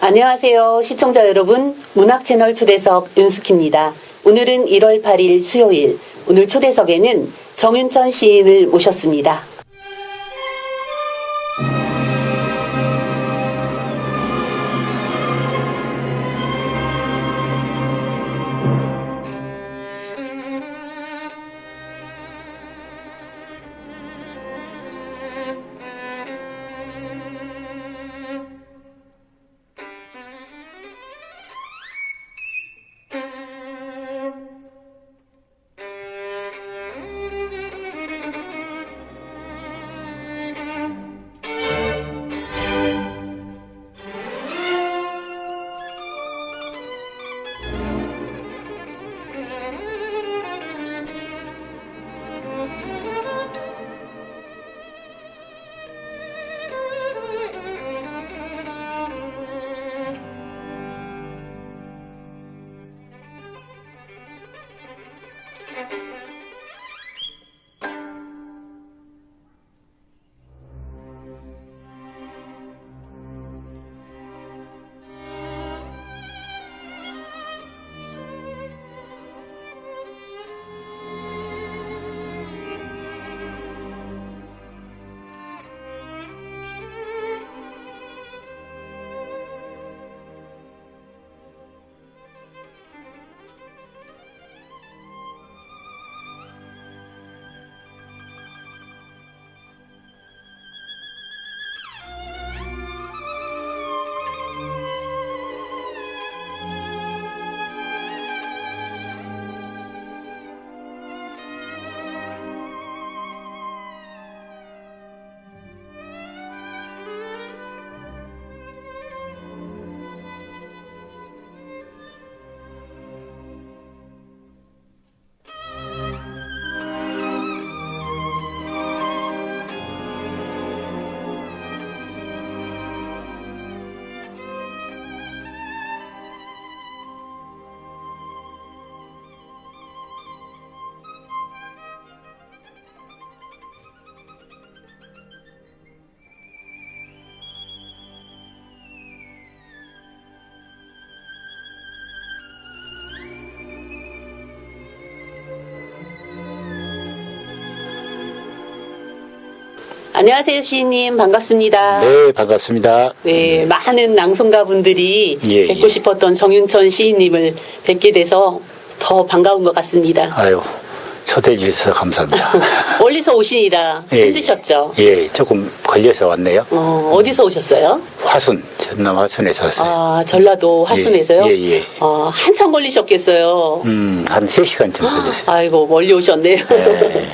안녕하세요. 시청자 여러분. 문학채널 초대석 윤숙희입니다. 오늘은 1월 8일 수요일. 오늘 초대석에는 정윤천 시인을 모셨습니다. 안녕하세요, 시인님. 반갑습니다. 네, 반갑습니다. 네, 많은 낭송가분들이 예, 뵙고 예. 싶었던 정윤천 시인님을 뵙게 돼서 더 반가운 것 같습니다. 아유, 초대해 주셔서 감사합니다. 멀리서 오시니라 예, 힘드셨죠? 예, 조금 걸려서 왔네요. 어디서 오셨어요? 화순, 전남 화순에서 왔어요. 아, 전라도 화순에서요? 예, 예. 한참 걸리셨겠어요. 한 3시간쯤 걸렸어요. 아이고, 멀리 오셨네요. 네.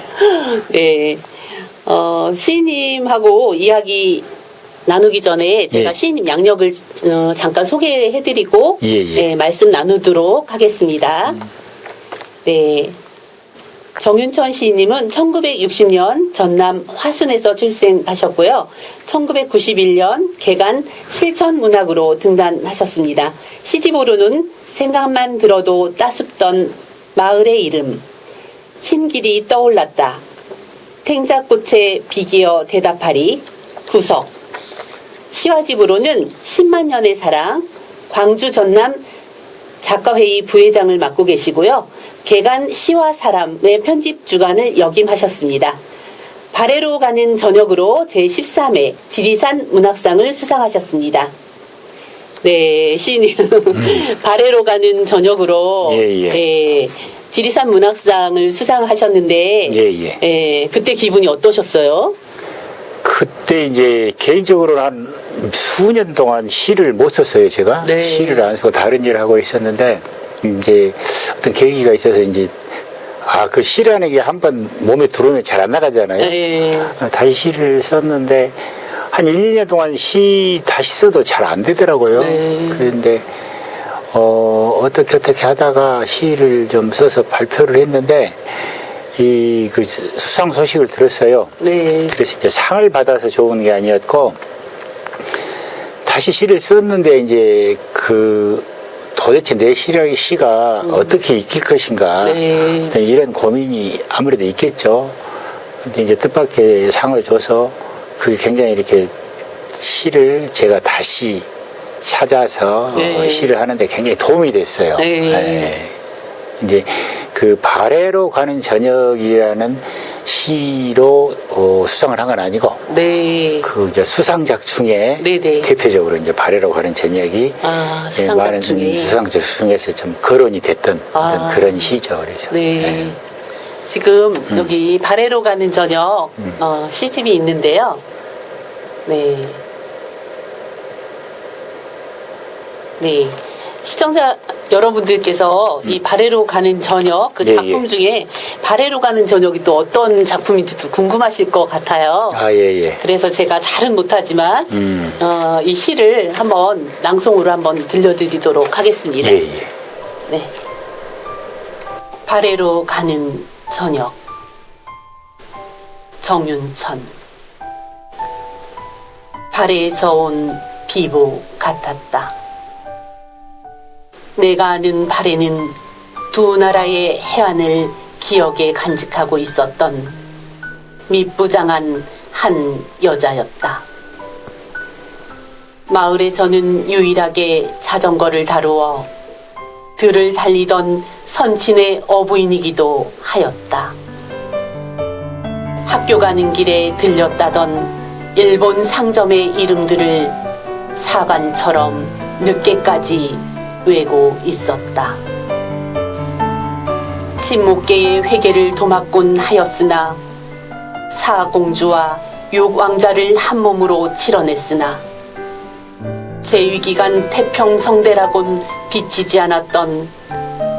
네. 시인님하고 이야기 나누기 전에 제가 예. 시인님 양력을 잠깐 소개해드리고 예, 예. 네, 말씀 나누도록 하겠습니다. 네. 정윤천 시인님은 1960년 전남 화순에서 출생하셨고요. 1991년 개간 실천문학으로 등단하셨습니다. 시집으로는 생각만 들어도 따숩던 마을의 이름, 흰 길이 떠올랐다, 탱자꽃에 비기어 대답하리, 구석, 시와집으로는 10만 년의 사랑, 광주 전남 작가회의 부회장을 맡고 계시고요. 개간 시와 사람의 편집 주간을 역임하셨습니다. 발해로 가는 저녁으로 제13회 지리산 문학상을 수상하셨습니다. 네, 시인님. 발해로 가는 저녁으로 예. 지리산 문학상을 수상하셨는데 예. 그때 기분이 어떠셨어요? 그때 이제 개인적으로 한 수년 동안 시를 못 썼어요, 제가. 네. 시를 안 쓰고 다른 일을 하고 있었는데, 이제 어떤 계기가 있어서 이제, 그 시라는 게 한번 몸에 들어오면 잘 안 나가잖아요. 네. 다시 시를 썼는데, 한 1, 2년 동안 시 다시 써도 잘 안 되더라고요. 네. 그런데, 어떻게 하다가 시를 좀 써서 발표를 했는데, 그 수상 소식을 들었어요. 네. 그래서 이제 상을 받아서 좋은 게 아니었고, 다시 시를 썼는데, 이제 도대체 내 시가 어떻게 익힐 것인가. 네. 이런 고민이 아무래도 있겠죠. 근데 이제 뜻밖의 상을 줘서 그게 굉장히 이렇게 시를 제가 다시 찾아서 네. 시를 하는데 굉장히 도움이 됐어요. 네. 예. 이제 그 발해로 가는 저녁이라는 시로 수상을 한 건 아니고 네. 그 이제 수상작 중에 네네. 대표적으로 이제 발해로 가는 저녁이 수상작 많은 중에. 수상작 중에서 좀 거론이 됐던 어떤 그런 시죠. 그래서 네. 지금 여기 발해로 가는 저녁 시집이 있는데요. 네. 네. 시청자 여러분들께서 이 발해로 가는 저녁 그 예, 작품 예. 중에 발해로 가는 저녁이 또 어떤 작품인지도 궁금하실 것 같아요. 예. 그래서 제가 잘은 못하지만 이 시를 한번 낭송으로 한번 들려드리도록 하겠습니다. 예. 네. 발해로 가는 저녁. 정윤천. 발해에서 온 비보 같았다. 내가 아는 발해는 두 나라의 해안을 기억에 간직하고 있었던 미부장한 한 여자였다. 마을에서는 유일하게 자전거를 다루어 들을 달리던 선친의 어부인이기도 하였다. 학교 가는 길에 들렸다던 일본 상점의 이름들을 사관처럼 늦게까지 외고 있었다. 친목계의 회계를 도맡곤 하였으나 사공주와 육왕자를 한 몸으로 치러냈으나 제위기간 태평성대라곤 비치지 않았던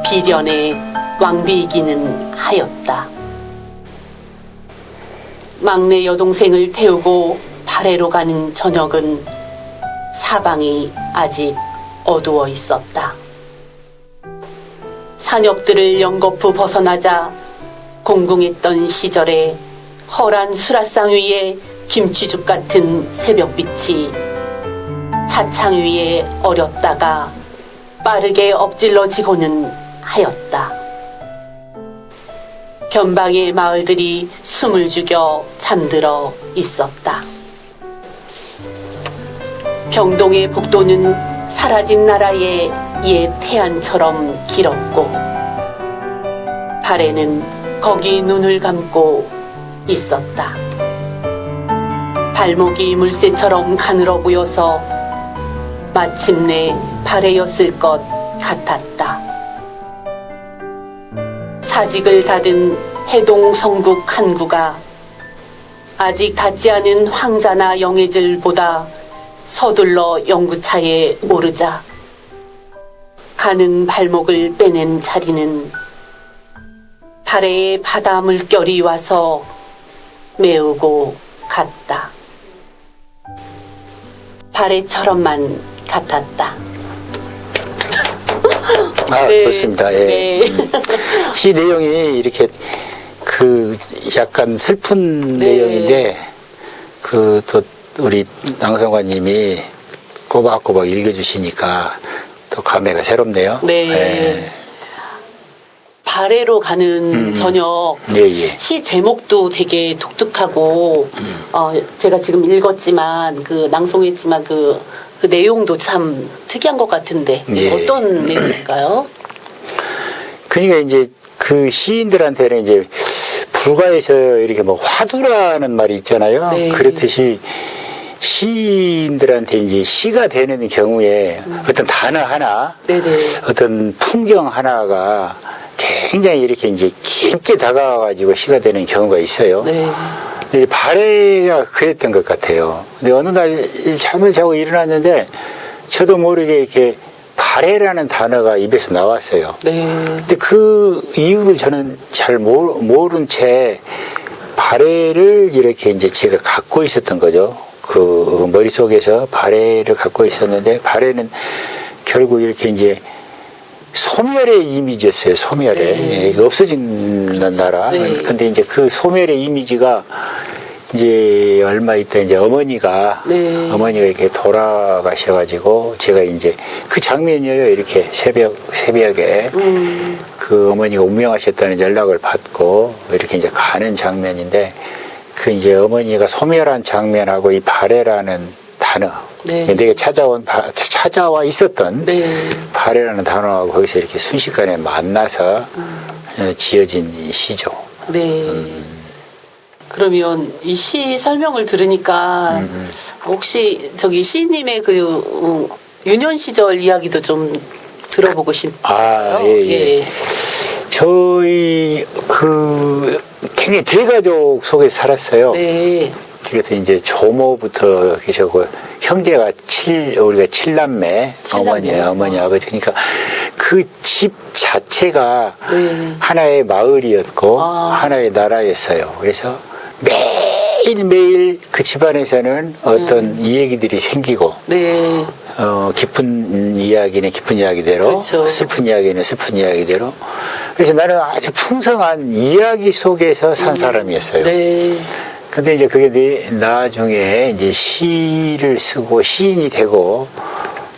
비련의 왕비이기는 하였다. 막내 여동생을 태우고 발해로 가는 저녁은 사방이 아직 어두워 있었다. 산역들을 연거푸 벗어나자 공궁했던 시절에 허란 수라상 위에 김치죽 같은 새벽빛이 차창 위에 어렸다가 빠르게 엎질러지고는 하였다. 변방의 마을들이 숨을 죽여 잠들어 있었다. 병동의 복도는 사라진 나라의 옛 해안처럼 길었고 발해는 거기 눈을 감고 있었다. 발목이 물새처럼 가늘어 보여서 마침내 발해였을 것 같았다. 사직을 닫은 해동 성국 한구가 아직 닿지 않은 황자나 영예들보다 서둘러 연구차에 오르자 가는 발목을 빼낸 자리는 발해의 바다 물결이 와서 메우고 갔다. 발해처럼만 같았다. 네. 좋습니다. 예. 네. 시 내용이 이렇게 그 약간 슬픈 네. 내용인데 그 또 우리 낭송가님이 꼬박꼬박 읽어주시니까 또 감회가 새롭네요. 네. 예. 발해로 가는 저녁 예. 시 제목도 되게 독특하고 제가 지금 읽었지만 그 낭송했지만 그 내용도 참 특이한 것 같은데 예. 어떤 내용일까요? 그러니까 이제 그 시인들한테는 이제 불가에서 이렇게 뭐 화두라는 말이 있잖아요. 네. 그렇듯이 시인들한테 이제 시가 되는 경우에 어떤 단어 하나, 네네. 어떤 풍경 하나가 굉장히 이렇게 이제 깊게 다가와가지고 시가 되는 경우가 있어요. 네. 근데 발해가 그랬던 것 같아요. 근데 어느 날 잠을 자고 일어났는데 저도 모르게 이렇게 발해라는 단어가 입에서 나왔어요. 네. 근데 그 이유를 저는 잘 모른 채 발해를 이렇게 이제 제가 갖고 있었던 거죠. 그 머릿속에서 발해를 갖고 있었는데 발해는 결국 이렇게 이제 소멸의 이미지였어요. 소멸의. 네. 예, 없어지는 나라. 네. 근데 이제 그 소멸의 이미지가 이제 얼마 있다 이제 어머니가 이렇게 돌아가셔가지고 제가 이제 그 장면이에요. 이렇게 새벽에 그 어머니가 운명하셨다는 연락을 받고 이렇게 이제 가는 장면인데 그 이제 어머니가 소멸한 장면하고 이 발해라는 단어 네. 내가 찾아와 있었던 네. 발해라는 단어하고 거기서 이렇게 순식간에 만나서 지어진 이 시죠. 네. 그러면 이 시 설명을 들으니까 혹시 저기 시인님의 그 유년 시절 이야기도 좀 들어보고 싶어요. 아, 예. 저희 굉장히 대가족 속에 살았어요. 네. 그래서 이제 조모부터 계셨고 형제가 우리가 칠남매, 어머니, 아버지. 그러니까 그 집 자체가 네. 하나의 마을이었고 하나의 나라였어요. 그래서 매일매일 그 집안에서는 어떤 이야기들이 생기고 네. 기쁜 이야기는 기쁜 이야기대로 그렇죠. 슬픈 이야기는 슬픈 이야기대로 그래서 나는 아주 풍성한 이야기 속에서 산 사람이었어요. 네. 근데 이제 그게 나중에 이제 시를 쓰고 시인이 되고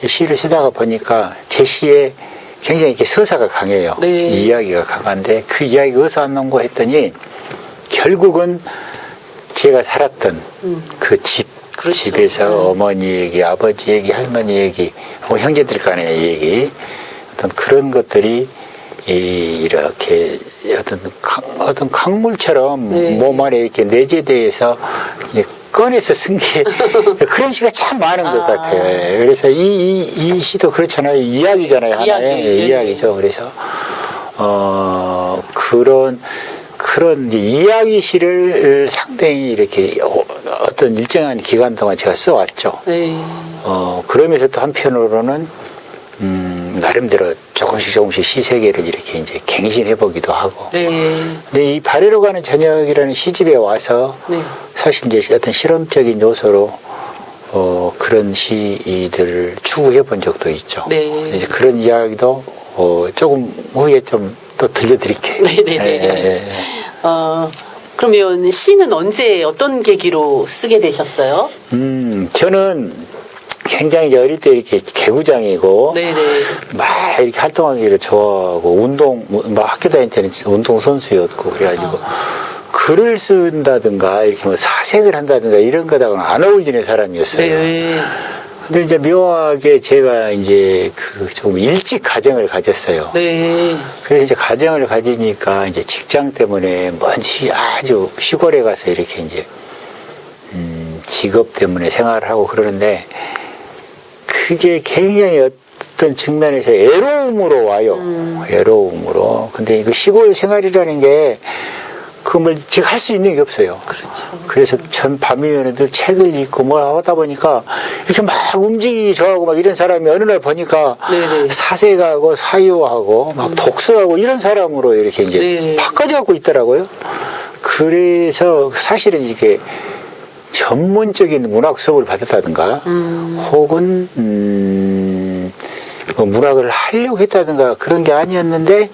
시를 쓰다가 보니까 제 시에 굉장히 이렇게 서사가 강해요. 네. 이야기가 강한데 그 이야기가 어디서 왔는고 했더니 결국은 제가 살았던 그 그렇죠. 집에서 어머니 얘기, 아버지 얘기, 할머니 얘기, 형제들 간의 얘기 어떤 그런 것들이 이렇게 어떤 강물처럼 네. 몸 안에 이렇게 내재돼서 이제 꺼내서 쓴 게 그런 시가 참 많은 것 같아요. 그래서 이 시도 그렇잖아요. 이야기잖아요. 하나의 이야기죠. 그래서 그런 이제 이야기 시를 상당히 이렇게 어떤 일정한 기간 동안 제가 써왔죠. 네. 그러면서 또 한편으로는 나름대로 조금씩 시 세계를 이렇게 이제 갱신해보기도 하고. 네. 근데 이 발해로 가는 저녁이라는 시집에 와서 네. 사실 이제 어떤 실험적인 요소로 그런 시들을 추구해 본 적도 있죠. 네. 이제 그런 이야기도 조금 후에 좀 또 들려드릴게요. 네네네. 그러면 시는 언제 어떤 계기로 쓰게 되셨어요? 저는 굉장히 이제 어릴 때 이렇게 개구장이고 네네. 막 이렇게 활동하기를 좋아하고 막 학교 다닐 때는 운동 선수였고 그래가지고 글을 쓴다든가 이렇게 뭐 사색을 한다든가 이런 거하고는 안 어울리는 사람이었어요. 네. 근데 이제 묘하게 제가 이제 좀 일찍 가정을 가졌어요. 네. 그래서 이제 가정을 가지니까 이제 직장 때문에 먼지 아주 시골에 가서 이렇게 이제 직업 때문에 생활을 하고 그러는데 그게 굉장히 어떤 측면에서 애로움으로 와요. 애로움으로. 근데 이거 시골 생활이라는 게 그걸 제가 할 수 있는 게 없어요. 그렇죠. 그래서 전 밤이면도 책을 읽고 뭐 하다 보니까 이렇게 막 움직이기 좋아하고 막 이런 사람이 어느 날 보니까 네네. 사색하고 사유하고 막 독서하고 이런 사람으로 이렇게 이제 네. 바꿔져갖고 있더라고요. 그래서 사실은 이게 전문적인 문학 수업을 받았다든가 혹은 뭐 문학을 하려고 했다든가 그런 게 아니었는데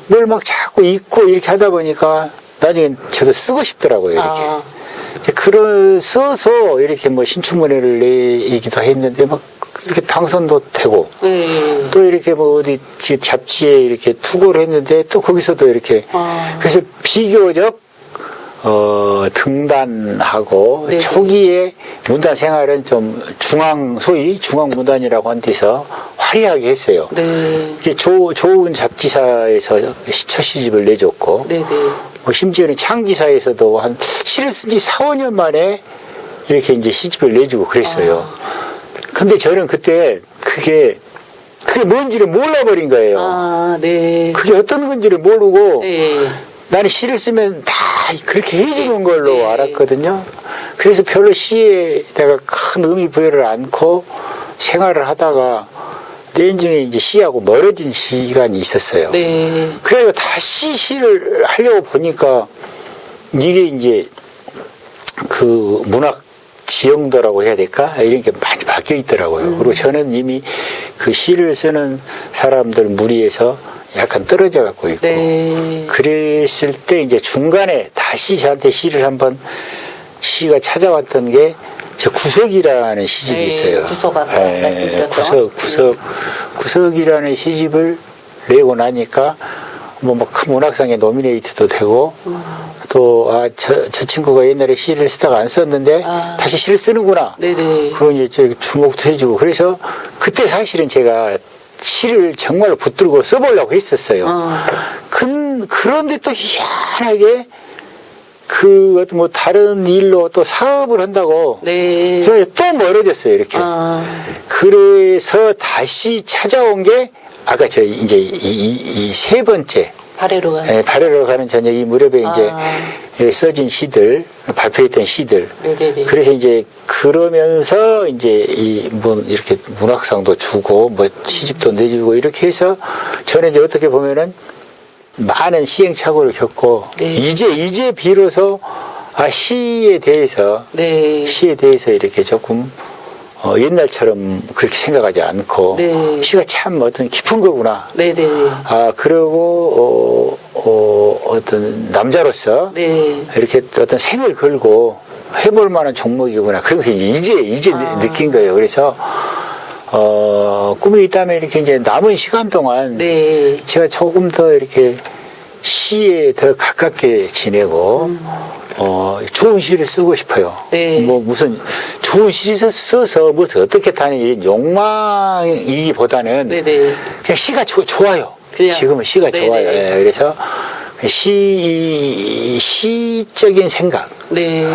뭘 막 자꾸 읽고 이렇게 하다 보니까 나중에 저도 쓰고 싶더라고요. 이렇게. 써서 이렇게 뭐 신춘문예를 내기도 했는데 막 이렇게 당선도 되고 네. 또 이렇게 뭐 어디 잡지에 이렇게 투고를 했는데 또 거기서도 이렇게 그래서 비교적 등단하고 네. 초기에 문단 생활은 좀 소위 중앙 문단이라고 한 데서 화려하게 했어요. 네. 이게 좋은 잡지사에서 첫 시집을 내줬고, 네네. 뭐 심지어는 창기사에서도 한 시를 쓴 지 4, 5년 만에 이렇게 이제 시집을 내주고 그랬어요. 근데 저는 그때 그게 뭔지를 몰라버린 거예요. 네. 그게 어떤 건지를 모르고, 네. 나는 시를 쓰면 다 그렇게 해주는 걸로 알았거든요. 그래서 별로 시에 내가 큰 의미 부여를 않고 생활을 하다가 내인중에 이제 시하고 멀어진 시간이 있었어요. 네. 그래서 다시 시를 하려고 보니까 이게 이제 그 문학 지형도라고 해야 될까? 이런 게 많이 바뀌어 있더라고요. 그리고 저는 이미 그 시를 쓰는 사람들 무리에서 약간 떨어져 갖고 있고. 네. 그랬을 때 이제 중간에 다시 저한테 시가 찾아왔던 게 저 구석이라는 시집이 네, 있어요. 구석 아까 말씀드렸죠. 구석이라는 시집을 내고 나니까 뭐 큰 문학상에 노미네이트도 되고 또 또, 저 친구가 옛날에 시를 쓰다가 안 썼는데, 다시 시를 쓰는구나. 네네. 그런 이제 주목도 해주고. 그래서 그때 사실은 제가 시를 정말로 붙들고 써보려고 했었어요. 그런데 또 희한하게 그 어떤 뭐 다른 일로 또 사업을 한다고 네. 또 멀어졌어요, 이렇게. 그래서 다시 찾아온 게 아까 저 이제 이 세 번째 발해로 가는. 예, 발해로 가는 저녁 이 무렵에 이제 써진 시들, 발표했던 시들. 네네네. 그래서 이제 그러면서 이제 이 뭐 이렇게 문학상도 주고 뭐 시집도 내주고 이렇게 해서 저는 이제 어떻게 보면은 많은 시행착오를 겪고 네. 이제 비로소 시에 대해서 네. 이렇게 조금 옛날처럼 그렇게 생각하지 않고 네. 시가 참 어떤 깊은 거구나. 네네. 그리고 어떤 남자로서 네. 이렇게 어떤 생을 걸고 해볼 만한 종목이구나. 그런 거 이제 느낀 거예요. 그래서 꿈이 있다면 이렇게 이제 남은 시간 동안 네. 제가 조금 더 이렇게 시에 더 가깝게 지내고 좋은 시를 쓰고 싶어요. 네. 뭐 무슨 좋은 시를 써서 뭐 어떻게 타는 이런 욕망이기보다는 네네. 그냥 시가 좋아요. 그냥. 지금은 시가 네네. 좋아요. 예, 그래서 시적인 생각. 네.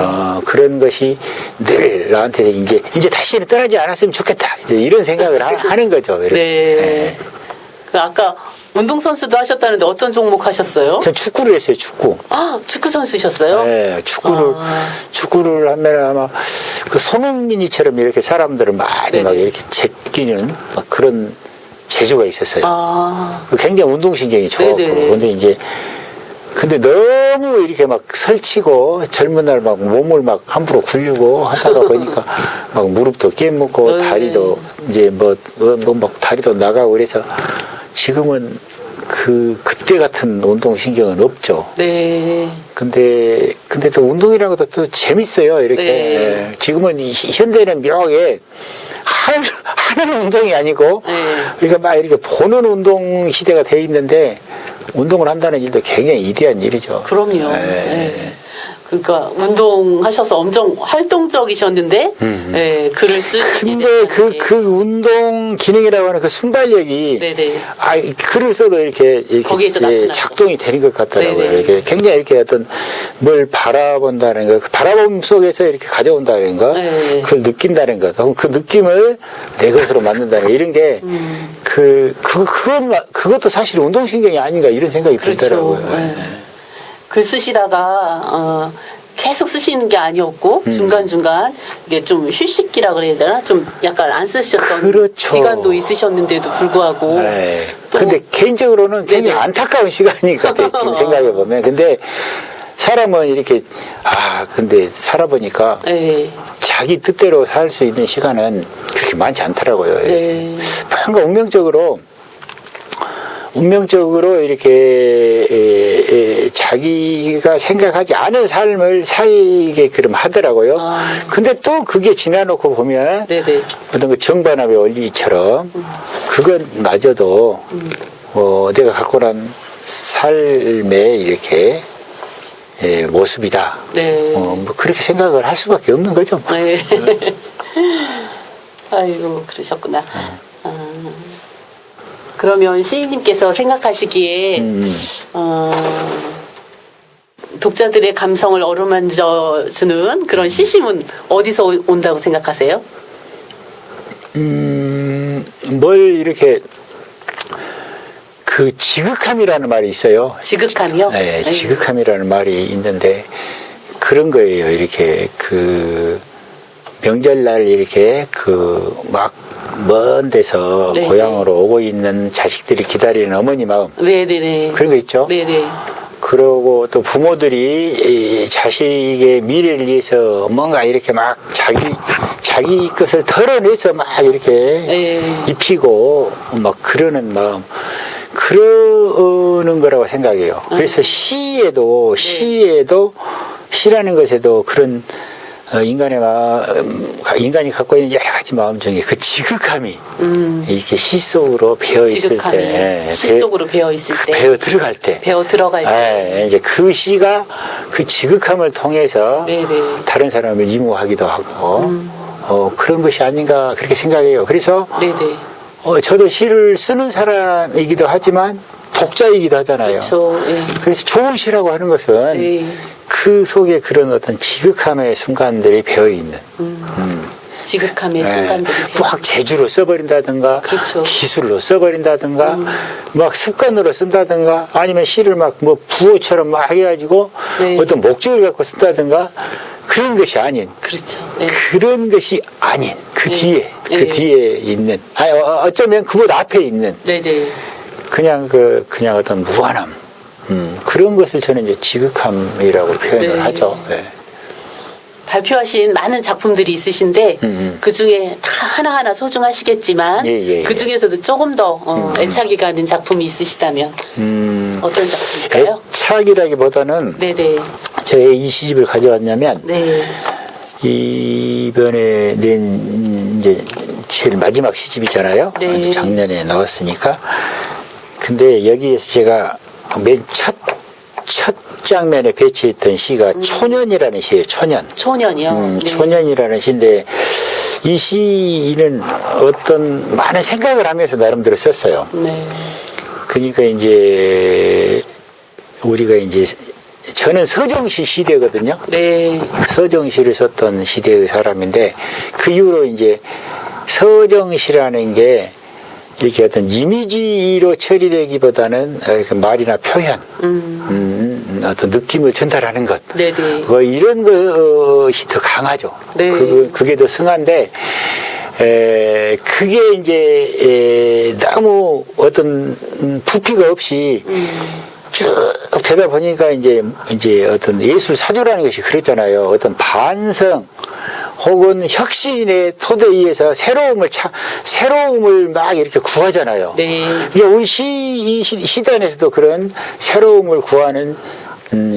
그런 것이 늘 나한테 이제 다시는 떠나지 않았으면 좋겠다. 이런 생각을 하는 거죠. 이렇게. 네. 그 아까 운동선수도 하셨다는데 어떤 종목 하셨어요? 전 축구를 했어요, 축구. 축구 선수셨어요? 네, 축구를 하면 아마 그 손흥민이처럼 이렇게 사람들을 많이 네네. 막 이렇게 제끼는 막 그런 재주가 있었어요. 굉장히 운동신경이 좋았고. 네네. 근데 너무 이렇게 막 설치고 젊은 날 막 몸을 막 함부로 굴리고 하다가 보니까 막 무릎도 깨묻고 네. 다리도 이제 뭐 막 다리도 나가고 그래서 지금은 그때 같은 운동신경은 없죠. 네. 근데 또 운동이라는 것도 또 재밌어요. 이렇게. 네. 지금은 현대는 묘하게 하는 운동이 아니고 네. 그러니까 막 이렇게 보는 운동 시대가 돼 있는데 운동을 한다는 일도 굉장히 이대한 일이죠. 그럼요. 네. 그러니까 운동하셔서 엄청 활동적이셨는데 글을 쓰시게 근데 그 운동 기능이라고 하는 그 순발력이 네네. 글을 써도 이렇게 거기에서 나타나죠. 작동이 되는 것 같더라고요. 네네. 이렇게 굉장히 이렇게 어떤 뭘 바라본다는 거, 그 바라봄 속에서 이렇게 가져온다는 거, 네. 그걸 느낀다는 것, 그 느낌을 내 것으로 만든다는 거, 이런 게 그것도 사실 운동신경이 아닌가 이런 생각이 들더라고요. 네. 글 쓰시다가 계속 쓰시는 게 아니었고 중간중간 이게 좀 휴식기라 그래야 되나? 좀 약간 안 쓰셨던 그렇죠. 기간도 있으셨는데도 불구하고 네. 근데 개인적으로는 굉장히 네네. 안타까운 시간인 것 같아요. 지금 생각해 보면. 근데 사람은 이렇게 근데 살아보니까 네. 자기 뜻대로 살 수 있는 시간은 그렇게 많지 않더라고요. 네. 뭔가 운명적으로 이렇게 자기가 생각하지 않은 삶을 살게 그럼 하더라고요. 근데 또 그게 지나놓고 보면 네네. 어떤 그 정반합의 원리처럼 그것마저도 내가 갖고 난 삶의 이렇게 모습이다. 네. 뭐 그렇게 생각을 할 수밖에 없는 거죠. 네. 아이고 그러셨구나. 그러면 시인님께서 생각하시기에 독자들의 감성을 어루만져 주는 그런 시심은 어디서 온다고 생각하세요? 뭘 이렇게 그 지극함이라는 말이 있어요. 지극함이요? 네, 지극함이라는 말이 있는데 그런 거예요. 이렇게 그 명절날 이렇게 그 막 먼 데서 네. 고향으로 오고 있는 자식들이 기다리는 어머니 마음. 네네네. 그런 거 있죠. 네네. 그러고 또 부모들이 이 자식의 미래를 위해서 뭔가 이렇게 막 자기 것을 털어내서 막 이렇게 네. 입히고 막 그러는 마음. 그러는 거라고 생각해요. 그래서 시라는 것에도 그런 인간이 갖고 있는 여러 가지 마음 중에 그 지극함이 이렇게 시 속으로 배어 있을 때, 시 속으로 배어 있을 때, 배어 들어갈 때, 이제 그 시가 그 지극함을 통해서 네네. 다른 사람을 이무하기도 하고 그런 것이 아닌가 그렇게 생각해요. 그래서 네네. 저도 시를 쓰는 사람이기도 하지만 독자이기도 하잖아요. 그렇죠. 네. 그래서 좋은 시라고 하는 것은 네. 그 속에 그런 어떤 지극함의 순간들이 배어 있는. 지극함의 순간들이 막 재주로 써버린다든가, 그렇죠. 기술로 써버린다든가, 막 습관으로 쓴다든가, 아니면 시를 막 뭐 부호처럼 막 해가지고 네. 어떤 목적을 갖고 쓴다든가 그런 것이 아닌. 그렇죠. 네. 그런 것이 아닌 그 네. 뒤에 그 네. 뒤에 있는. 어쩌면 그보다 앞에 있는. 네네. 그냥 어떤 무한함. 그런 것을 저는 이제 지극함이라고 표현을 네. 하죠. 네. 발표하신 많은 작품들이 있으신데 그 중에 다 하나하나 소중하시겠지만 예. 그 중에서도 조금 더 애착이 가는 작품이 있으시다면 어떤 작품일까요? 애착이라기보다는 네네. 제가 이 시집을 가져왔냐면 네. 이번에 낸 이제 제일 마지막 시집이잖아요. 네. 작년에 나왔으니까. 근데 여기에서 제가 맨 첫 장면에 배치했던 시가 초년이라는 시예요. 초년. 초년이요. 네. 초년이라는 시인데 이 시는 어떤 많은 생각을 하면서 나름대로 썼어요. 네. 그러니까 이제 우리가 이제 저는 서정시 시대거든요. 네. 서정시를 썼던 시대의 사람인데 그 이후로 이제 서정시라는 게 이렇게 어떤 이미지로 처리되기보다는 이렇게 말이나 표현, 어떤 느낌을 전달하는 것, 네네. 이런 것이 더 강하죠. 네. 그게 더 승한데, 그게 이제 너무 어떤 부피가 없이 쭉 되다 보니까 이제 어떤 예술 사조라는 것이 그랬잖아요. 어떤 반성 혹은 혁신의 토대위에서 새로움을 막 이렇게 구하잖아요. 네. 그러니까 우리 이 시단에서도 그런 새로움을 구하는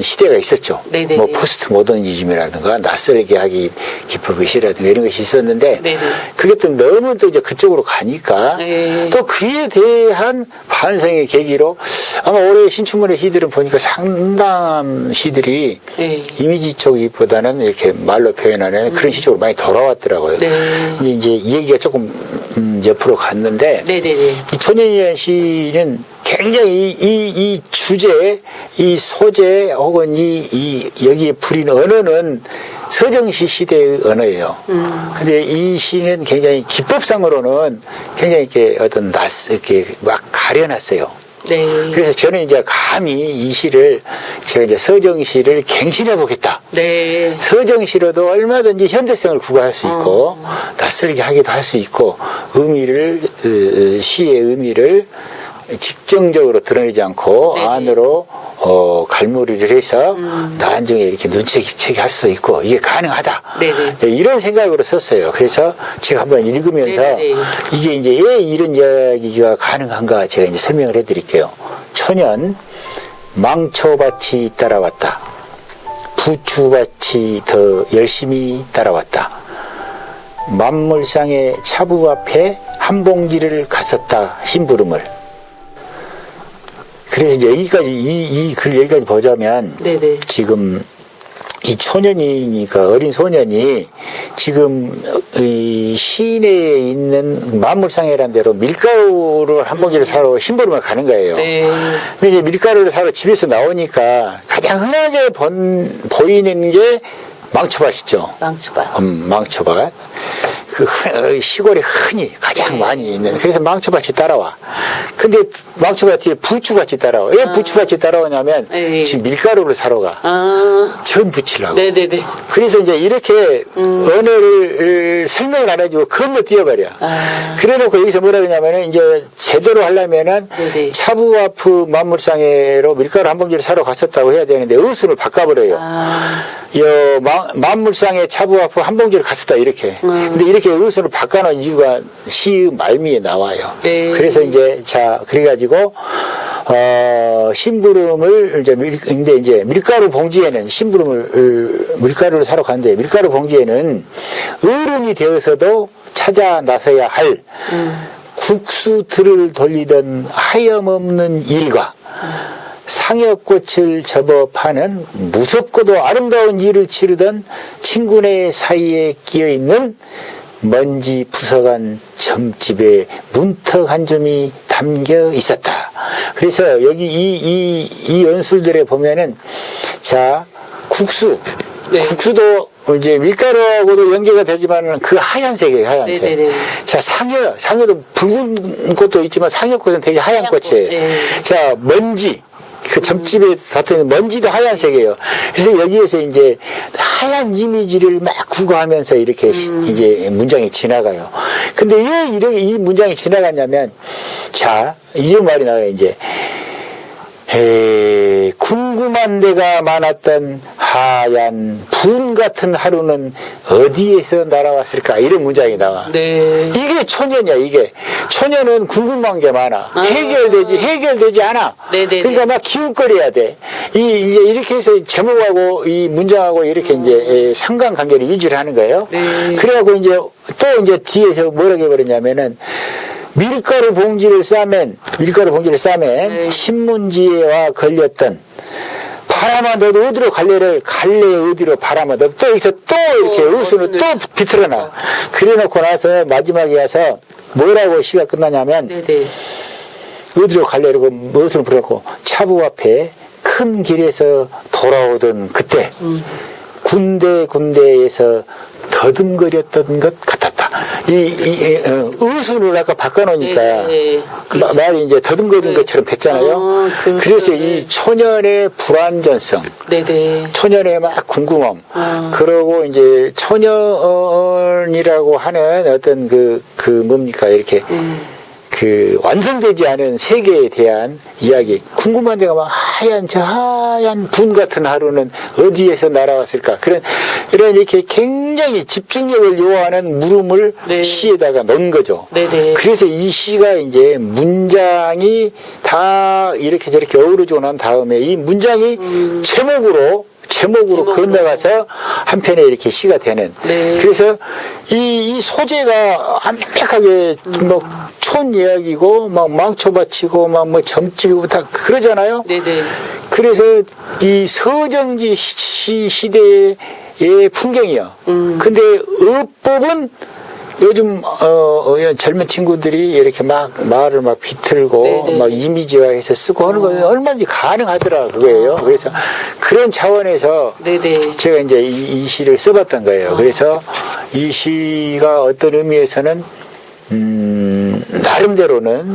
시대가 있었죠. 네네. 뭐 포스트 모더니즘이라든가 낯설게 하기 기쁜 것이라든가 이런 것이 있었는데 네네. 그게 또 너무 또 이제 그쪽으로 가니까 네. 또 그에 대한 반성의 계기로 아마 올해 신춘문예 시들은 보니까 상당한 시들이 네. 이미지 쪽보다는 이렇게 말로 표현하는 그런 시쪽으로 많이 돌아왔더라고요. 네. 이제 이 얘기가 조금 옆으로 갔는데 네네네. 이 초년이라는 시는 굉장히 이 주제, 이 소재 혹은 여기에 부린 언어는 서정시 시대의 언어예요. 근데 이 시는 굉장히 기법상으로는 굉장히 이렇게 어떤 이렇게 막 가려놨어요. 네. 그래서 저는 이제 감히 이 시를 제가 이제 서정시를 갱신해 보겠다. 네. 서정시로도 얼마든지 현대성을 구가할 수 있고 낯설게 하기도 할 수 있고 시의 의미를 직정적으로 드러내지 않고 네네. 안으로 갈무리를 해서 나중에 이렇게 눈치채게 할 수 있고 이게 가능하다. 네네. 네, 이런 생각으로 썼어요. 그래서 제가 한번 읽으면서 네네. 이게 이제 왜 이런 이야기가 가능한가 제가 이제 설명을 해드릴게요. 초년 망초밭이 따라왔다. 부추밭이 더 열심히 따라왔다. 만물상의 차부 앞에 한 봉지를 갔었다. 심부름을. 그래서 이제 여기까지 이 글 여기까지 보자면 네네. 지금 이 초년이니까 어린 소년이 지금 이 시내에 있는 만물상이라는 데로 밀가루를 한 봉지를 사러 심부름을 가는 거예요. 네. 근데 이제 밀가루를 사러 집에서 나오니까 가장 흔하게 보이는 게 망초밭이죠. 망초밭. 망초밭. 시골에 흔히 가장 많이 있는. 그래서 망초밭이 따라와. 근데 망초밭이 부추밭이 따라와. 왜 부추밭이 따라오냐면 네. 지금 밀가루를 사러 가. 전 부치려고. 네네네. 그래서 이제 이렇게 언어를 설명을 안 해주고 건너뛰어버려. 그래놓고 여기서 뭐라 그러냐면은 이제 제대로 하려면은 네네. 차부와프 만물상에로 밀가루 한 봉지를 사러 갔었다고 해야 되는데 의순을 바꿔버려요. 만물상에 차부와프 한 봉지를 갔었다 이렇게. 근데 이렇게 의순을 바꿔놓은 이유가 시의 말미에 나와요. 네. 그래서 이제 그래가지고 심부름을 근데 이제 밀가루 봉지에는 밀가루를 사러 갔는데 밀가루 봉지에는 어른이 되어서도 찾아 나서야 할 국수들을 돌리던 하염없는 일과 상여꽃을 접어 파는 무섭고도 아름다운 일을 치르던 친구네 사이에 끼어있는 먼지 부서간 점집에 문턱 한 점이 담겨 있었다. 그래서 여기 이 연술들에 보면은 자 국수, 네. 국수도 이제 밀가루하고도 연계가 되지만 그 하얀색이에요, 하얀색. 네네네. 자 상여도 붉은 꽃도 있지만 상여꽃은 되게 하얀 꽃이에요. 네. 자 먼지. 그 점집에 같은 먼지도 하얀색이에요. 그래서 여기에서 이제 하얀 이미지를 막 구가하면서 이렇게 이제 문장이 지나가요. 근데 왜 이렇게 이 문장이 지나갔냐면, 자, 이제 말이 나와요, 이제. 궁금한 데가 많았던 하얀 분 같은 하루는 어디에서 날아왔을까? 이런 문장이 나와. 네. 이게 초년이야, 이게. 초년은 궁금한 게 많아. 해결되지 않아. 네네네. 그러니까 막 기웃거려야 돼. 이제 이렇게 해서 제목하고 이 문장하고 이렇게 이제 상관관계를 유지를 하는 거예요. 네. 그래갖고 이제 또 이제 뒤에서 뭐라고 해버렸냐면은 밀가루 봉지를 싸면 네. 신문지에와 걸렸던 바람아 너도 어디로 갈래 어디로 바람아 너도 또 이렇게 웃으로 또 비틀어놔. 그래놓고 나서 마지막에 가서 뭐라고 시가 끝나냐면 네네. 어디로 갈래 이러고 무엇을 부르고 차부 앞에 큰 길에서 돌아오던 그때 군데에서 더듬거렸던 것 같았다. 의수를 아까 바꿔놓으니까 네, 그렇죠. 말이 이제 더듬거리는 네. 것처럼 됐잖아요. 그래서 이 초년의 불완전성, 네네. 초년의 막 궁금함, 그러고 이제 초년이라고 하는 어떤 그 뭡니까 이렇게 그 완성되지 않은 세계에 대한 이야기. 궁금한 데가 막 하얀 분 같은 하루는 어디에서 날아왔을까? 이런 이렇게 굉장히 집중력을 요하는 물음을 네. 시에다가 넣은 거죠. 네네. 그래서 이 시가 이제 문장이 다 이렇게 저렇게 어우러지고 난 다음에 이 문장이 제목으로 건너가서 한편에 이렇게 시가 되는. 네. 그래서 이 소재가 완벽하게 뭐 촌 이야기고 막 망초밭이고 막 뭐 점집이고 다 그러잖아요. 네네. 그래서 이 서정지 시대의 풍경이요. 근데 어법은 요즘 젊은 친구들이 이렇게 막 말을 막 비틀고 네네. 막 이미지화해서 쓰고 하는 건 얼마든지 가능하더라 그거예요. 그래서 그런 차원에서 네네. 제가 이제 이 시를 써봤던 거예요. 그래서 이 시가 어떤 의미에서는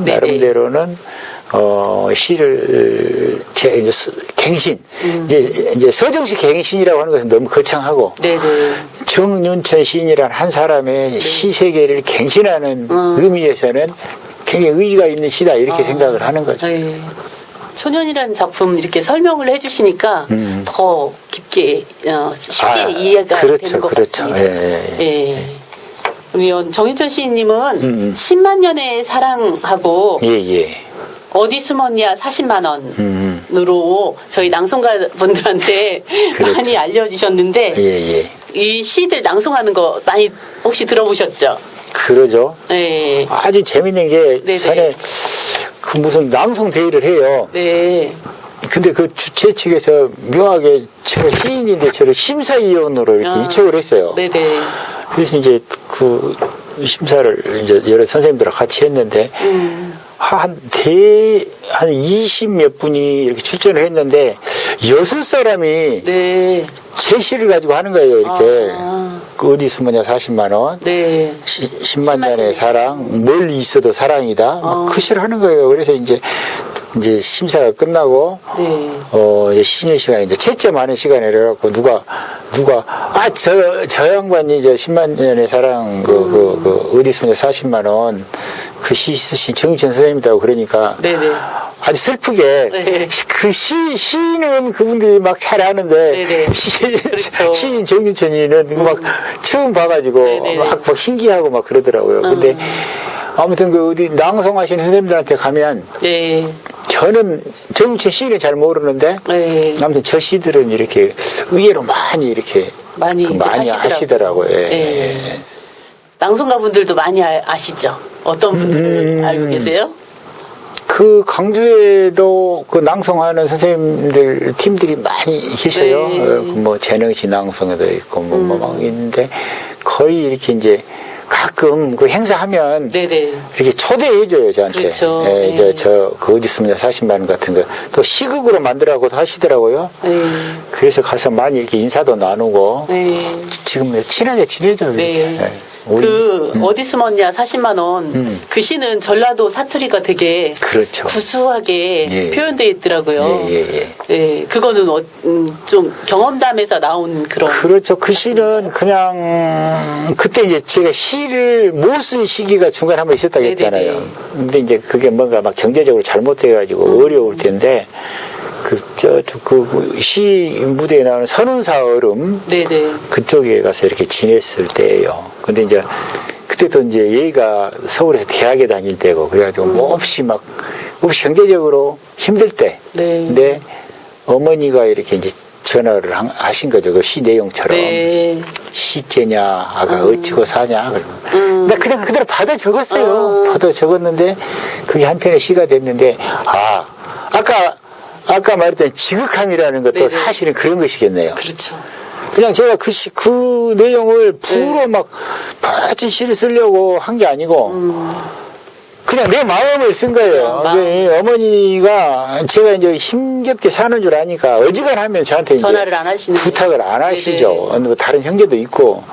나름대로는 시를 이제 갱신 이제 서정시 갱신이라고 하는 것은 너무 거창하고 네네. 정윤천 시인이라는 한 사람의 시 세계를 갱신하는 의미에서는 굉장히 의의가 있는 시다 이렇게 생각을 하는 거죠. 네. 초년이라는 작품 이렇게 설명을 해주시니까 더 깊게 쉽게 이해가 그렇죠, 되는 것 그렇죠. 같습니다. 예. 우리 정인철 시인님은 10만 년의 사랑하고 예. 어디 숨었냐 40만 원으로 저희 낭송가분들한테 그렇죠. 많이 알려주셨는데 예. 이 시들 낭송하는 거 많이 혹시 들어보셨죠? 그러죠. 네. 아주 재밌는 게 네네. 전에 그 무슨 낭송 대회를 해요. 네. 근데 그 주최 측에서 묘하게 제가 시인인데 저를 심사위원으로 이렇게 이촉을 했어요. 네네. 그래서 이제 그 심사를 이제 여러 선생님들하고 같이 했는데 한 20몇 분이 이렇게 출전을 했는데 6사람이 네. 제시를 가지고 하는 거예요. 이렇게 그 어디 숨었냐 40만 원, 네. 10만 년의 사랑, 멀리 있어도 사랑이다. 막 그 시를 하는 거예요. 그래서 이제 심사가 끝나고 네. 이제 쉬는 시간에 이제 채점하는 시간에 이래갖고 누가 저 양반이 10만 년의 사랑 그 어디 숨었냐 40만 원 그 시 쓰신 정윤천 선생님이라고 그러니까 네네. 아주 슬프게 네. 그 시는 그분들이 막 잘 아는데 네네. 그렇죠. 시인 정윤천이는 막 처음 봐가지고 네네. 막 신기하고 막 그러더라고요. 근데 아무튼 그 어디 낭송하시는 선생님들한테 가면 네. 저는 정윤천 시인은 잘 모르는데 네. 아무튼 저 시들은 이렇게 의외로 많이 이렇게 많이 많이 하시더라고요. 예. 네. 낭송가분들도 많이 아시죠? 어떤 분들을 알고 계세요? 그 강주에도 그 낭송하는 선생님들 팀들이 많이 계셔요. 네. 뭐 재능시 낭송에도 있고 뭐 막 있는데 거의 이렇게 이제 가끔 그 행사하면 네네. 이렇게 초대해줘요 저한테. 그렇죠. 예, 네. 그 어디 있으면 40만 원 같은 거 또 시극으로 만들라고도 하시더라고요. 네. 그래서 가서 많이 이렇게 인사도 나누고 네. 지금 친하게 지내죠. 네. 이렇게. 예. 그 어디 숨었냐 40만 원. 그 시는 전라도 사투리가 되게 그렇죠. 구수하게 예. 표현되어 있더라고요. 예. 네, 그거는 좀 경험담에서 나온 그런. 그렇죠. 그 시는 그냥 그때 이제 제가 시를 못 쓴 시기가 중간에 한번 있었다고 했잖아요. 네네네. 근데 이제 그게 뭔가 막 경제적으로 잘못돼가지고 어려울 텐데 그 시 무대에 나오는 선운사 얼음 네네. 그쪽에 가서 이렇게 지냈을 때예요. 근데 이제 그때도 이제 얘가 서울에서 대학에 다닐 때고 그래가지고 몹시 경제적으로 힘들 때. 네. 근데 어머니가 이렇게 이제 전화를 하신 거죠. 그 시 내용처럼. 네. 시째냐, 아가 어찌고 사냐. 그러면. 나 그냥 그대로 받아 적었어요. 받아 적었는데 그게 한편의 시가 됐는데, 아까 말했던 지극함이라는 것도 네네. 사실은 그런 것이겠네요. 그렇죠. 그냥 제가 그 내용을 부로 막 멋진 시를 쓰려고 한 게 아니고, 그냥 내 마음을 쓴 거예요. 어머니가 제가 이제 힘겹게 사는 줄 아니까 어지간하면 저한테 이제 전화를 안 하시는 부탁을 안 하시죠. 네네. 뭐 다른 형제도 있고.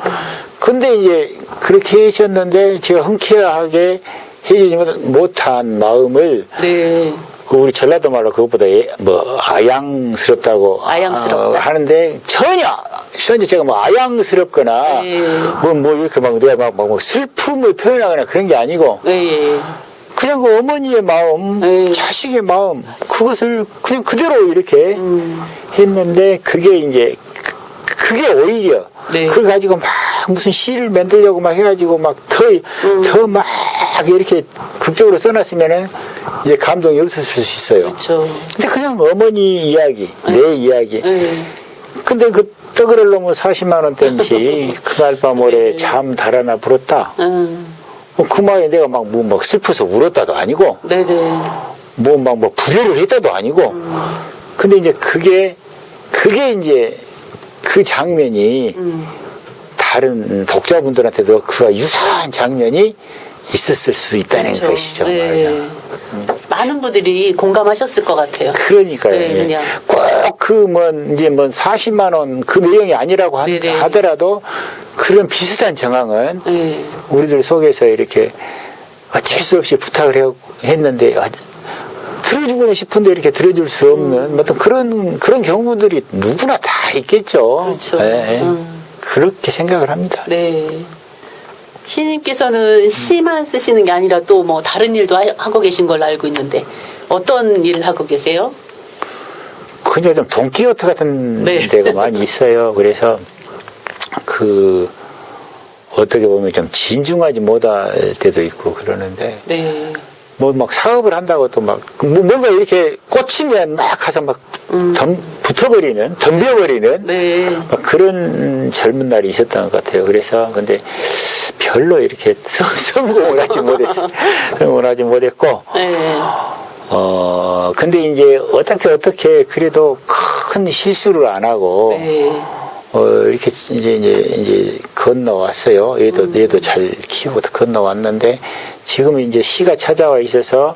근데 이제 그렇게 하셨는데 제가 흔쾌하게 해주지 못한 마음을 네. 그 우리 전라도 말로 그것보다 아양스럽다고 아양스럽다. 하는데 전혀 제가 뭐 아양스럽거나 네. 뭐 이렇게 막 내가 막 슬픔을 표현하거나 그런 게 아니고 네. 그냥 그 어머니의 마음, 네. 자식의 마음 그것을 그냥 그대로 이렇게 했는데 그게 오히려 네. 그걸 가지고 막 무슨 시를 만들려고 막 해가지고 막 더 막 이렇게 극적으로 써놨으면은 이제 감동이 없었을 수 있어요. 그렇죠. 근데 그냥 어머니 이야기, 내 이야기. 네. 근데 그 떡을 놈의 40만 원 땜시 그날 밤 오래 잠 달아나 불었다. 그 말에 내가 막 슬퍼서 울었다도 아니고 네네. 뭐 불효를 했다도 아니고 근데 이제 그게 이제 그 장면이 다른 독자분들한테도 그와 유사한 장면이 있었을 수 있다는 그렇죠. 것이죠. 네. 말하자면. 많은 분들이 공감하셨을 것 같아요. 그러니까요. 네, 그냥. 꼭 40만 원 그 내용이 아니라고 네네. 하더라도 그런 비슷한 정황은 네. 우리들 속에서 이렇게 어쩔 수 없이 부탁을 했는데 들어주고는 싶은데 이렇게 들어줄 수 없는 어떤 그런 경우들이 누구나 다 있겠죠. 그렇죠. 네. 그렇게 생각을 합니다. 네. 시인님께서는 시만 쓰시는 게 아니라 또 뭐 다른 일도 하고 계신 걸로 알고 있는데 어떤 일을 하고 계세요? 그냥 좀 돈키호테 같은 네. 데가 많이 있어요. 그래서 어떻게 보면 좀 진중하지 못할 때도 있고 그러는데 네. 막 사업을 한다고 또 뭔가 이렇게 꽂히면 막 가서 막 덤벼버리는 네. 막 그런 젊은 날이 있었던 것 같아요. 그래서 근데 별로 이렇게 성공을 하지 못했고 네. 근데 이제 어떻게 그래도 큰 실수를 안 하고 네. 이렇게 이제 건너왔어요. 얘도 잘 키우고 건너왔는데 지금은 이제 시가 찾아와 있어서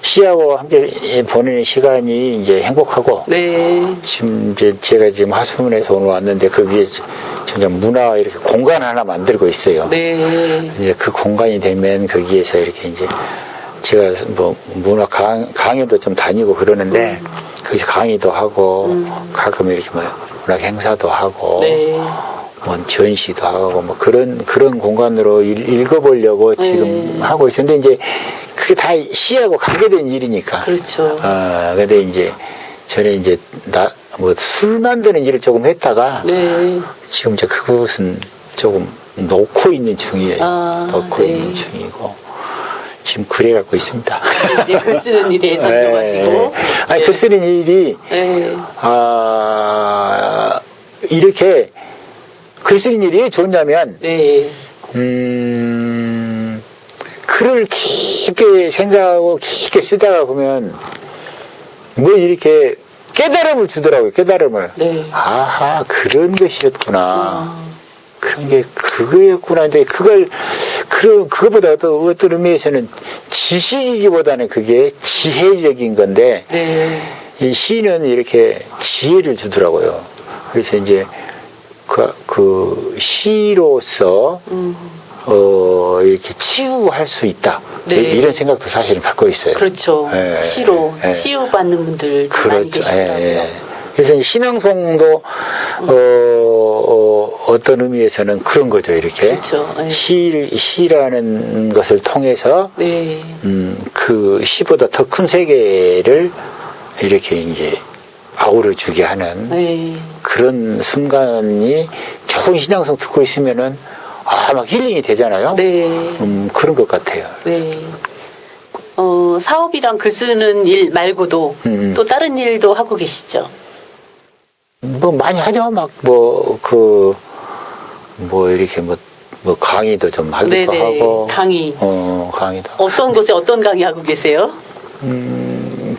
시하고 함께 보내는 시간이 이제 행복하고 네. 지금 이제 제가 지금 하수문에서 오늘 왔는데 거기에 점점 문화 이렇게 공간 하나 만들고 있어요. 네. 이제 그 공간이 되면 거기에서 이렇게 이제 제가 뭐 문화 강연도 좀 다니고 그러는데 거기서 강의도 하고 가끔 이렇게 뭐 문학 행사도 하고 네. 뭐 전시도 하고 뭐 그런 공간으로 읽어보려고 지금 하고 있었는데 이제 그게 다 시하고 관계된 일이니까. 그렇죠. 근데 이제 전에 이제 술 만드는 일을 조금 했다가 네. 지금 이제 그것은 조금 놓고 있는 중이에요. 놓고 네. 있는 중이고 지금 그래 갖고 있습니다. 이제 글 쓰는 일에 전념하시고. 아니, 글 쓰는 일이, 네. 이렇게 글 쓰는 일이 왜 좋냐면, 네. 글을 깊게 생각하고 깊게 쓰다가 보면, 뭐 이렇게 깨달음을 주더라고요, 깨달음을. 네. 아하, 그런 것이었구나. 그런 게 그거였구나. 근데 그거보다 어떤 의미에서는 지식이기보다는 그게 지혜적인 건데, 네. 이 시는 이렇게 지혜를 주더라고요. 그래서 이제 그 시로서 이렇게 치유할 수 있다. 네. 이런 생각도 사실은 갖고 있어요. 그렇죠. 예, 시로 예. 치유받는 분들 많이 그렇죠. 계시더라고요. 그래서 신앙송도 어떤 의미에서는 그런 거죠. 이렇게 그렇죠. 예. 시라는 것을 통해서 네. 그 시보다 더 큰 세계를 이렇게 이제 아우러주게 하는 네. 그런 순간이 좋은 신앙송 듣고 있으면은 막 힐링이 되잖아요. 네. 그런 것 같아요. 네. 사업이랑 글 쓰는 일 말고도 또 다른 일도 하고 계시죠? 뭐 많이 하죠. 이렇게 강의도 좀 하기도 네네. 하고. 강의. 강의도. 어떤 곳에 어떤 강의 하고 계세요?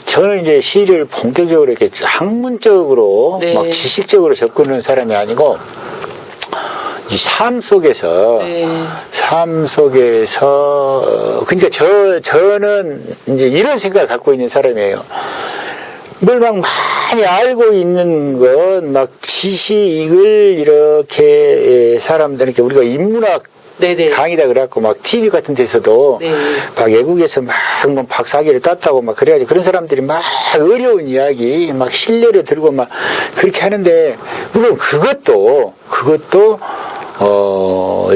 저는 이제 시를 본격적으로 이렇게 학문적으로 네. 막 지식적으로 접근하는 사람이 아니고, 이 삶 속에서, 네. 그러니까 저는 이제 이런 생각을 갖고 있는 사람이에요. 뭘 막 많이 알고 있는 건 막 지식을 이렇게 사람들에게 우리가 인문학 네네. 강의다 그래갖고 막 TV 같은 데서도 네. 막 외국에서 막 박사학위를 땄다고 막 그래가지고 그런 사람들이 막 어려운 이야기 막 신뢰를 들고 막 그렇게 하는데 물론 그것도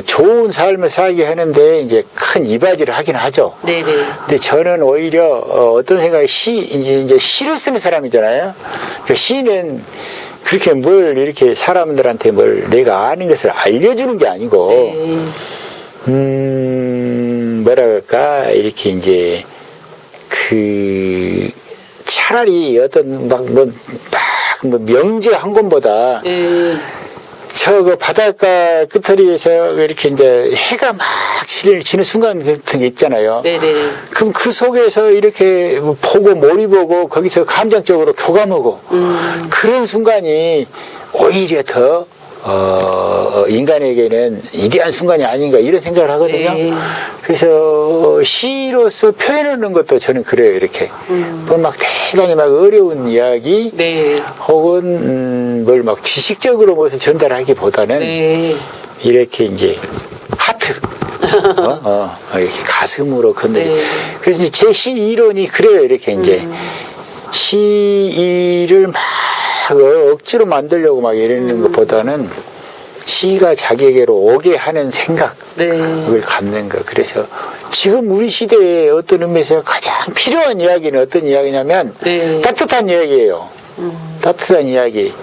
좋은 삶을 살게 하는데 이제 큰 이바지를 하긴 하죠. 네네. 근데 저는 오히려 어떤 생각이 이제 시를 쓰는 사람이잖아요. 그러니까 시는 그렇게 뭘 이렇게 사람들한테 뭘 내가 아는 것을 알려주는 게 아니고 네. 뭐라 그럴까 이렇게 이제 차라리 어떤 명제 한 권보다 네. 그 바닷가 끝터리에서 이렇게 이제 해가 막 지는 순간 같은 게 있잖아요. 네네. 그럼 그 속에서 이렇게 보고 몰입하고 거기서 감정적으로 교감하고 그런 순간이 오히려 더 인간에게는 이대한 순간이 아닌가 이런 생각을 하거든요. 네. 그래서 시로서 표현하는 것도 저는 그래요. 이렇게 막 대단히 막 어려운 이야기 네. 혹은 뭘 막 지식적으로 무엇을 전달하기보다는 네. 이렇게 이제 하트 이렇게 가슴으로 건드리. 네. 그래서 이제 제 시 이론이 그래요. 이렇게 이제 시를 막 억지로 만들려고 막 이러는 것보다는 시가 자기에게로 오게 하는 생각을 네. 갖는 것. 그래서 지금 우리 시대에 어떤 의미에서 가장 필요한 이야기는 어떤 이야기냐면 네. 따뜻한 이야기예요. 따뜻한 이야기.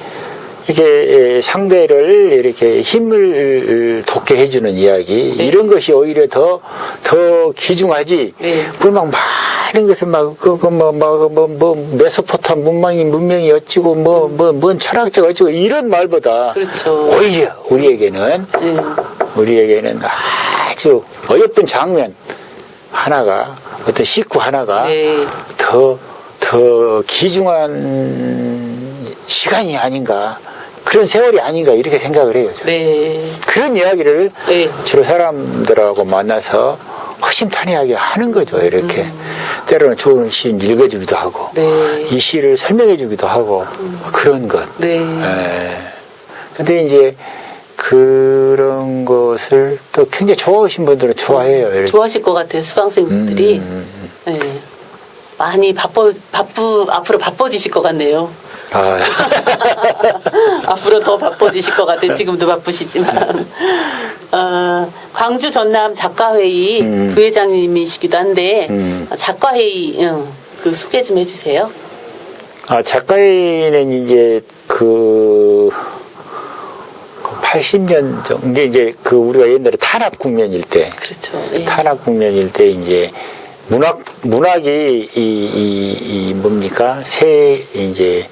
이렇게 상대를 이렇게 힘을 돋게 해주는 이야기. 네. 이런 것이 오히려 더 귀중하지. 네. 막 많은 것을 메소포타 문명이 어찌고 뭔 철학적 어찌고 이런 말보다 그렇죠. 오히려 우리에게는 아주 어여쁜 장면 하나가 어떤 식구 하나가 네. 더 귀중한 시간이 아닌가 그런 세월이 아닌가 이렇게 생각을 해요. 저는. 네. 그런 이야기를 네. 주로 사람들하고 만나서 허심탄회하게 하는 거죠. 이렇게 때로는 좋은 시 읽어주기도 하고 네. 이 시를 설명해주기도 하고 그런 것. 네. 근데 이제 그런 것을 또 굉장히 좋아하신 분들은 좋아해요. 이렇게. 좋아하실 것 같아요. 수강생분들이. 네. 많이 앞으로 바빠지실 것 같네요. 앞으로 더 바빠지실 것 같아요. 지금도 바쁘시지만. 광주 전남 작가회의 부회장님이시기도 한데, 작가회의, 그 소개 좀 해주세요. 작가회의는 이제 80년 정도, 이제 우리가 옛날에 탄압 국면일 때. 그렇죠. 네. 탄압 국면일 때 이제, 문학이 이 뭡니까? 이제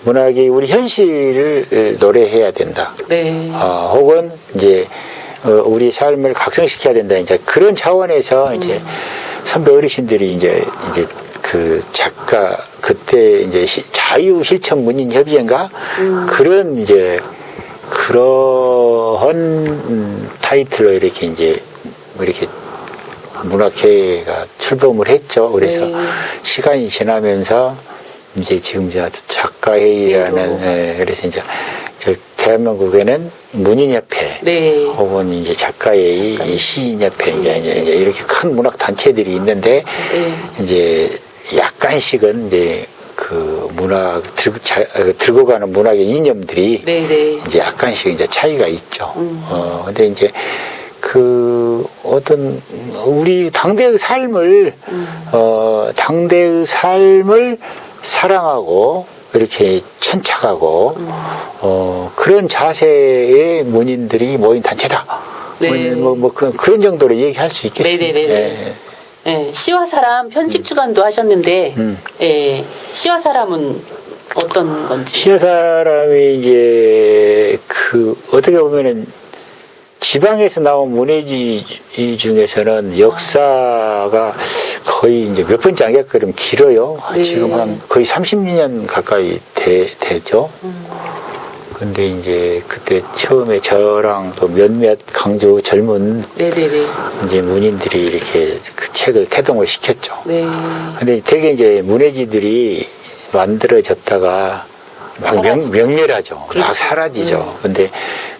문학이 우리 현실을 노래해야 된다. 네. 혹은 이제 우리 삶을 각성시켜야 된다. 이제 그런 차원에서 이제 선배 어르신들이 이제 그 작가 그때 이제 자유 실천 문인 협의회인가 그런 이제 그러한 타이틀로 이렇게 이제 이렇게 문학회가 출범을 했죠. 그래서 네. 시간이 지나면서 이제 지금 작가회의라는 그래서 이제 저 대한민국에는 문인협회 네. 혹은 이제 작가회의, 시인협회 이제 이렇게 큰 문학 단체들이 있는데 네. 이제 약간씩은 이제 그 문학 들고 가는 문학의 이념들이 네. 이제 약간씩 이제 차이가 있죠. 근데 이제 그 어떤 우리 당대의 삶을 당대의 삶을 사랑하고 이렇게 천착하고 그런 자세의 문인들이 모인 단체다. 네. 그런 정도로 얘기할 수 있겠습니다. 네네네. 네, 시와 사람 편집 주간도 하셨는데, 예, 시와 사람은 어떤 건지. 시와 사람이 이제 그 어떻게 보면은 지방에서 나온 문예지 중에서는 역사가 거의 이제 몇 번째 안 가끔 길어요. 네. 지금 한 거의 30년 가까이 되죠. 근데 이제 그때 처음에 저랑 또 몇몇 강조 젊은 네네네. 이제 문인들이 이렇게 그 책을 태동을 시켰죠. 네. 근데 되게 이제 문예지들이 만들어졌다가 막 명멸하죠. 막 그렇죠. 사라지죠. 근데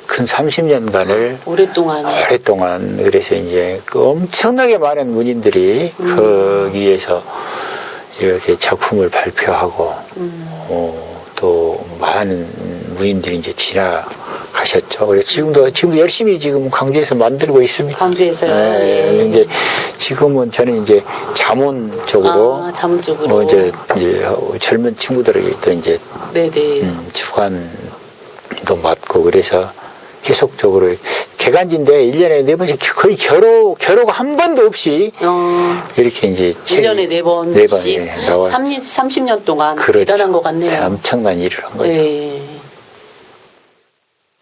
근 30년간을 오랫동안 그래서 이제 그 엄청나게 많은 문인들이 거기에서 이렇게 작품을 발표하고 또 많은 문인들이 이제 지나가셨죠. 그래서 지금도 열심히 지금 광주에서 만들고 있습니다. 광주에서요. 네. 네. 이제 지금은 저는 이제 자문 쪽으로 자문 쪽으로 이제 젊은 친구들에게 또 이제 네네. 주관도 맡고 그래서 계속적으로 개간지인데 1년에 4번씩 거의 겨루가 한 번도 없이 이렇게 이제 1년에 4번씩 네 번, 예, 나왔죠. 30년 동안 그렇죠. 대단한 것 같네요. 엄청난 일을 한 거죠. 네.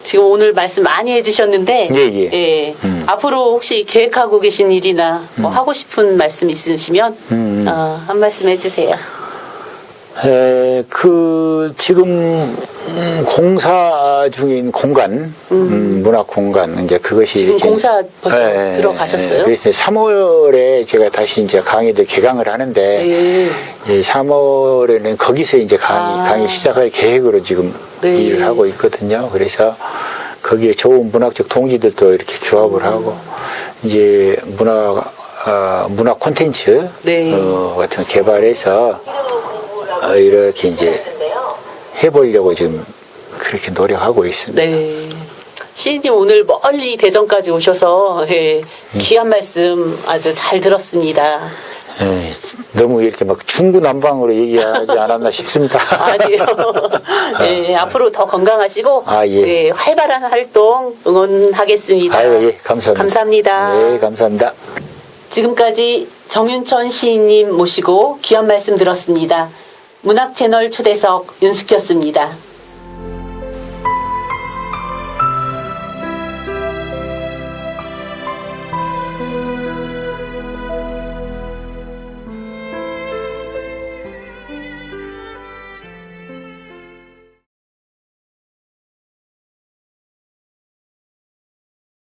지금 오늘 말씀 많이 해주셨는데, 예. 앞으로 혹시 계획하고 계신 일이나 뭐 하고 싶은 말씀 있으시면 한 말씀 해주세요. 지금 공사 중인 공간, 문학 공간 이제 그것이 지금 이렇게 공사 벌써 들어가셨어요? 그래서 3월에 제가 다시 이제 강의들 개강을 하는데 이 3월에는 거기서 이제 강의 시작할 계획으로 지금 일을 하고 있거든요. 그래서 거기에 좋은 문학적 동지들도 이렇게 규합을 하고 이제 문학 콘텐츠 같은 거 개발해서 이렇게 이제 해보려고 지금 그렇게 노력하고 있습니다. 네. 시인님 오늘 멀리 대전까지 오셔서 귀한 말씀 아주 잘 들었습니다. 너무 이렇게 막 중구난방으로 얘기하지 않았나 싶습니다. 아니요. 네, 앞으로 더 건강하시고 예. 활발한 활동 응원하겠습니다. 아유, 예, 감사합니다. 감사합니다. 네, 감사합니다. 지금까지 정윤천 시인님 모시고 귀한 말씀 들었습니다. 문학채널 초대석 윤숙이었습니다.